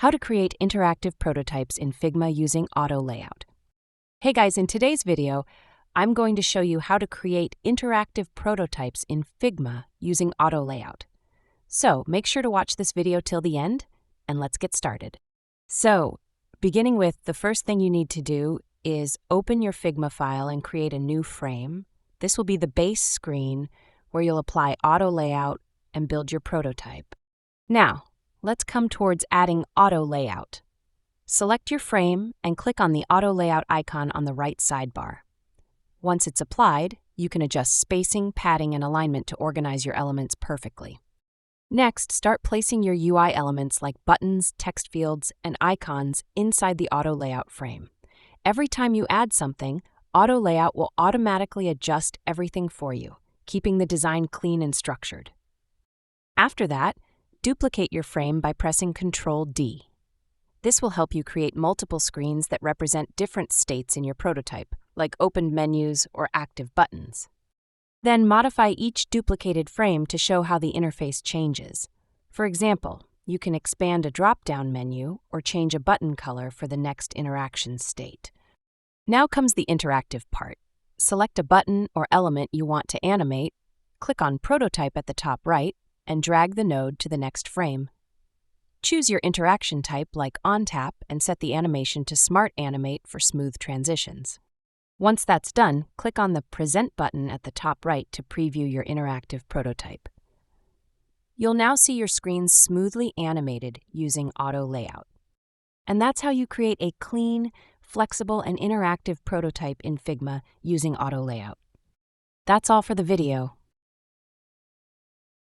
How to create interactive prototypes in Figma using auto layout. Hey guys, in today's video, I'm going to show you how to create interactive prototypes in Figma using auto layout. So make sure to watch this video till the end, and let's get started. So, beginning with, the first thing you need to do is open your Figma file and create a new frame. This will be the base screen where you'll apply auto layout and build your prototype. Now, let's come towards adding auto layout. Select your frame and click on the auto layout icon on the right sidebar. Once it's applied, you can adjust spacing, padding, and alignment to organize your elements perfectly. Next, start placing your UI elements like buttons, text fields, and icons inside the auto layout frame. Every time you add something, auto layout will automatically adjust everything for you, keeping the design clean and structured. After that, duplicate your frame by pressing Ctrl-D. This will help you create multiple screens that represent different states in your prototype, like opened menus or active buttons. Then modify each duplicated frame to show how the interface changes. For example, you can expand a drop-down menu or change a button color for the next interaction state. Now comes the interactive part. Select a button or element you want to animate, click on Prototype at the top right, and drag the node to the next frame. Choose your interaction type like OnTap and set the animation to Smart Animate for smooth transitions. Once that's done, click on the Present button at the top right to preview your interactive prototype. You'll now see your screens smoothly animated using auto layout. And that's how you create a clean, flexible, and interactive prototype in Figma using auto layout. That's all for the video.